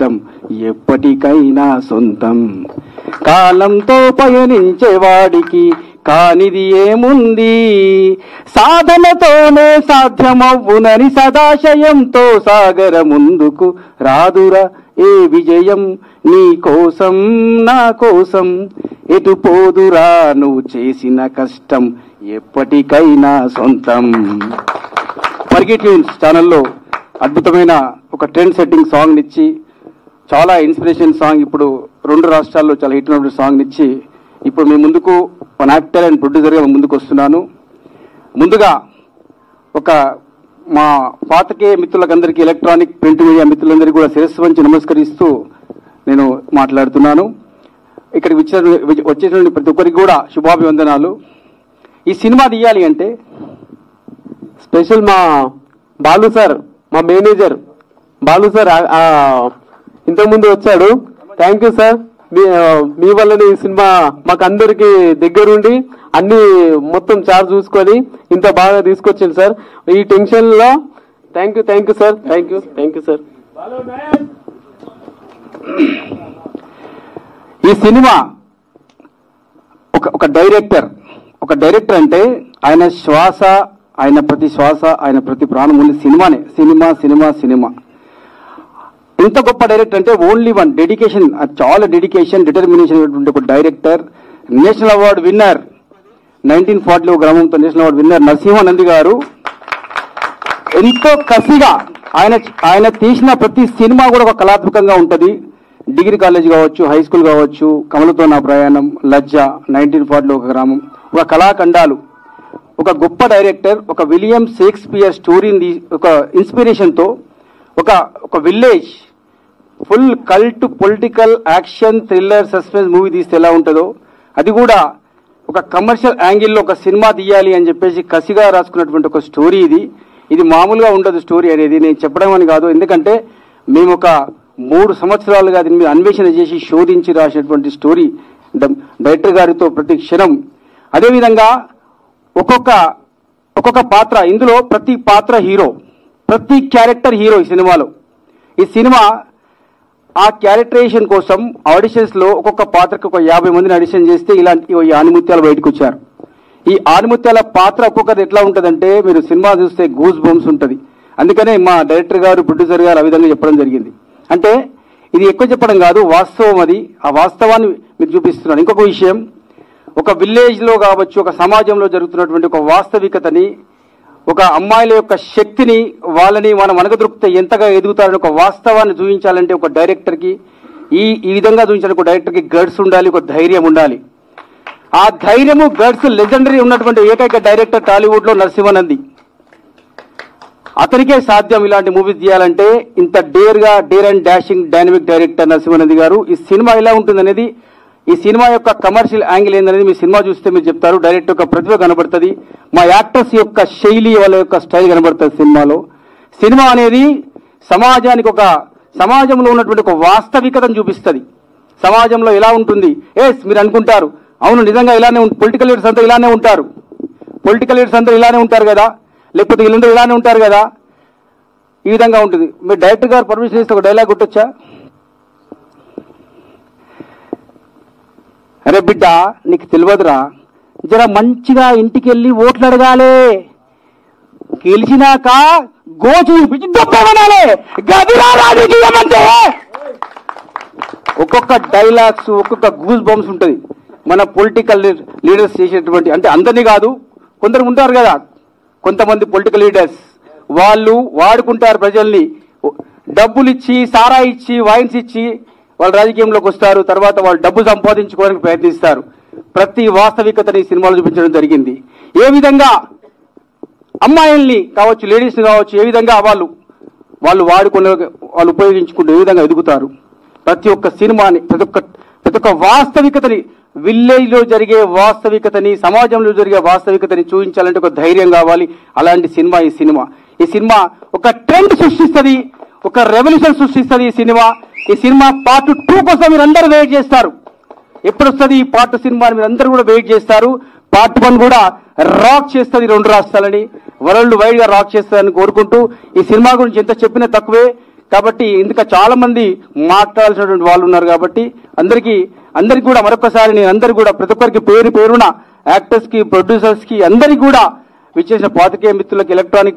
కష్టం ఎప్పటికైనా సొంతం. కాలంతో పయనించేవాడికి కానిది ఏముంది, సాధనతోనే సాధ్యమవ్వునని సదాశయంతో సాగర ముందుకు రాదురా ఏ విజయం. నీ కోసం నా కోసం ఎటు పోదురా నువ్వు చేసిన కష్టం ఎప్పటికైనా సొంతం. పరిగి ట్యూన్స్ ఛానల్లో అద్భుతమైన ఒక ట్రెండ్ సెట్టింగ్ సాంగ్ ఇచ్చి, చాలా ఇన్స్పిరేషన్ సాంగ్, ఇప్పుడు 2 రాష్ట్రాల్లో చాలా హిట్ అయిన సాంగ్ ఇచ్చి ఇప్పుడు మీ ముందుకు ఒక యాక్టర్ అండ్ ప్రొడ్యూసర్గా ముందుకు వస్తున్నాను. ముందుగా ఒక మా పాతకే మిత్రులకందరికీ, ఎలక్ట్రానిక్ ప్రింట్ మీడియా మిత్రులందరికీ కూడా శిరస్సు వంచి నమస్కరిస్తూ నేను మాట్లాడుతున్నాను. ఇక్కడికి వచ్చేటువంటి ప్రతి ఒక్కరికి కూడా శుభాభివందనాలు. ఈ సినిమా తీయాలి అంటే స్పెషల్ మా బాలు సార్, మా మేనేజర్ బాలు సార్ ఇంతకుముందు వచ్చాడు. Thank you sir. మీ వల్లనే ఈ సినిమా మాకు అందరికి దగ్గరుండి అన్ని మొత్తం చార్జ్ చూసుకొని ఇంత బాగా తీసుకొచ్చింది సార్. ఈ టెన్షన్ లో thank you sir. Thank you sir. ఈ సినిమా ఒక డైరెక్టర్ అంటే ఆయన శ్వాస, ఆయన ప్రతి శ్వాస, ఆయన ప్రతి ప్రాణం ఉంది సినిమానే. సినిమా ఇంత గొప్ప డైరెక్టర్ అంటే ఓన్లీ వన్ డెడికేషన్, చాలా డెడికేషన్, డిటర్మినేషన్ ఒక డైరెక్టర్. నేషనల్ అవార్డు విన్నర్ 1940 గ్రామంతో నేషనల్ అవార్డు విన్నర్ నరసింహానంది గారు ఎంతో కసిగా ఆయన తీసిన ప్రతి సినిమా కూడా ఒక కళాత్మకంగా ఉంటుంది. డిగ్రీ కాలేజ్ కావచ్చు, హై స్కూల్ కావచ్చు, కమలతో నా ప్రయాణం, లజ్జ, 1940 ఒక గ్రామం, ఒక కళాఖండాలు. ఒక గొప్ప డైరెక్టర్ ఒక విలియం షేక్స్పియర్ స్టోరీని ఒక ఇన్స్పిరేషన్తో ఒక village full cult political action thriller suspense movie తీస్తే ఎలా ఉంటుందో అది కూడా ఒక కమర్షియల్ యాంగిల్లో ఒక సినిమా తీయాలి అని చెప్పేసి కసిగా రాసుకున్నటువంటి ఒక స్టోరీ ఇది మామూలుగా ఉండదు. స్టోరీ అనేది నేను చెప్పడం అని కాదు, ఎందుకంటే మేము ఒక 3 సంవత్సరాలుగా దీని మీద అన్వేషణ చేసి శోధించి రాసినటువంటి స్టోరీ డైరెక్టర్ గారితో ప్రతి క్షణం. అదేవిధంగా ఒక్కొక్క పాత్ర, ఇందులో ప్రతి పాత్ర హీరో, ప్రతి క్యారెక్టర్ హీరో ఈ సినిమాలో. ఈ సినిమా ఆ క్యారెక్టరైజేషన్ కోసం ఆడిషన్స్ లో ఒక్కొక్క పాత్రకు ఒక 50 మందిని ఆడిషన్ చేస్తే ఇలాంటి ఈ ఆనిముత్యాలు బయటకు వచ్చారు. ఈ ఆనిముత్యాల పాత్ర ఒక్కొక్కరు ఎట్లా ఉంటుందంటే మీరు సినిమా చూస్తే గూస్ బంప్స్ ఉంటుంది. అందుకనే మా డైరెక్టర్ గారు, ప్రొడ్యూసర్ గారు ఆ విధంగా చెప్పడం జరిగింది. అంటే ఇది ఎక్కువ చెప్పడం కాదు, వాస్తవం అది. ఆ వాస్తవాన్ని మీకు చూపిస్తున్నాను. ఇంకొక విషయం, ఒక విలేజ్ లో కావచ్చు, ఒక సమాజంలో జరుగుతున్నటువంటి ఒక వాస్తవికతని, ఒక అమ్మాయిల యొక్క శక్తిని, వాళ్ళని మనం అనగదొరికితే ఎంతగా ఎదుగుతారని ఒక వాస్తవాన్ని చూపించాలంటే ఒక డైరెక్టర్కి ఈ విధంగా చూపించాలి. ఒక డైరెక్టర్కి గట్స్ ఉండాలి, ఒక ధైర్యం ఉండాలి. ఆ ధైర్యము గట్స్ లెజెండరీ ఉన్నటువంటి ఏకైక డైరెక్టర్ టాలీవుడ్ లో నరసింహానంది. అతనికే సాధ్యం ఇలాంటి మూవీస్ తీయాలంటే. ఇంత dare and dashing dynamic director Narasimhanandi గారు. ఈ సినిమా ఎలా ఉంటుందనేది, ఈ సినిమా యొక్క కమర్షియల్ యాంగిల్ ఏందనేది మీ సినిమా చూస్తే మీరు చెప్తారు. డైరెక్టర్ యొక్క ప్రతిభ కనబడుతుంది, మా యాక్టర్స్ యొక్క శైలి, వాళ్ళ యొక్క స్టైల్ కనబడుతుంది సినిమాలో. సినిమా అనేది సమాజంలో ఉన్నటువంటి ఒక వాస్తవికతను చూపిస్తుంది. సమాజంలో ఎలా ఉంటుంది, మీరు అనుకుంటారు అవును నిజంగా ఇలానే పొలిటికల్ లీడర్స్ అంతా ఇలానే ఉంటారు, ఇలానే ఉంటారు కదా, లేకపోతే వీళ్ళందరూ ఇలానే ఉంటారు కదా, ఈ విధంగా ఉంటుంది. మీరు డైరెక్టర్ గారు పర్మిషన్ ఇస్తే ఒక డైలాగ్ కొట్టొచ్చా? అరే బిడ్డ నీకు తెలియదురా, జర మంచిగా ఇంటికి వెళ్ళి ఓట్లు అడగాలి, గెలిచినాక గోచు గదిరా రాజకీయం అంటే. ఒక్కొక్క డైలాగ్స్, ఒక్కొక్క గూస్ బంప్స్ ఉంటుంది. మన పొలిటికల్ లీడర్స్ చేసేటువంటి, అంటే అందరినీ కాదు, కొందరు ఉంటారు కదా కొంతమంది పొలిటికల్ లీడర్స్, వాళ్ళు వాడుకుంటారు ప్రజల్ని, డబ్బులు ఇచ్చి, సారా ఇచ్చి, వైన్స్ ఇచ్చి వాళ్ళు రాజకీయంలోకి వస్తారు. తర్వాత వాళ్ళు డబ్బు సంపాదించుకోవడానికి ప్రయత్నిస్తారు. ప్రతి వాస్తవికతని సినిమాలో చూపించడం జరిగింది. ఏ విధంగా అమ్మాయిల్ని కావచ్చు, లేడీస్ కావచ్చు, ఏ విధంగా వాళ్ళు ఉపయోగించుకుంటూ ఏ విధంగా ఎదుగుతారు. ప్రతి ఒక్క సినిమాని, ప్రతి ఒక్క వాస్తవికతని, విలేజ్ లో జరిగే వాస్తవికతని, సమాజంలో జరిగే వాస్తవికతని చూపించాలంటే ఒక ధైర్యం కావాలి. అలాంటి సినిమా ఈ సినిమా ఒక ట్రెండ్ సృష్టిస్తుంది, ఒక రెవల్యూషన్ సృష్టిస్తుంది. ఈ సినిమా పార్ట్ 2 కోసం మీరు అందరూ వెయిట్ చేస్తారు. ఎప్పుడు వస్తుంది ఈ పార్ట్ సినిమాని మీరు అందరూ కూడా వెయిట్ చేస్తారు. పార్ట్ 1 కూడా రాక్ చేస్తుంది 2 రాష్ట్రాలని, వరల్డ్ వైడ్ గా రాక్ చేస్తుందని కోరుకుంటూ, ఈ సినిమా గురించి ఎంత చెప్పినా తక్కువే. కాబట్టి ఇంకా చాలా మంది మాట్లాడాల్సినటువంటి వాళ్ళు ఉన్నారు. కాబట్టి అందరికీ కూడా మరొకసారి నేను అందరికీ కూడా ప్రతి ఒక్కరికి పేరున యాక్టర్స్ కి, ప్రొడ్యూసర్స్ కి అందరికీ కూడా విచ్చేసిన పాత్రికేయ మిత్రులకు, ఎలక్ట్రానిక్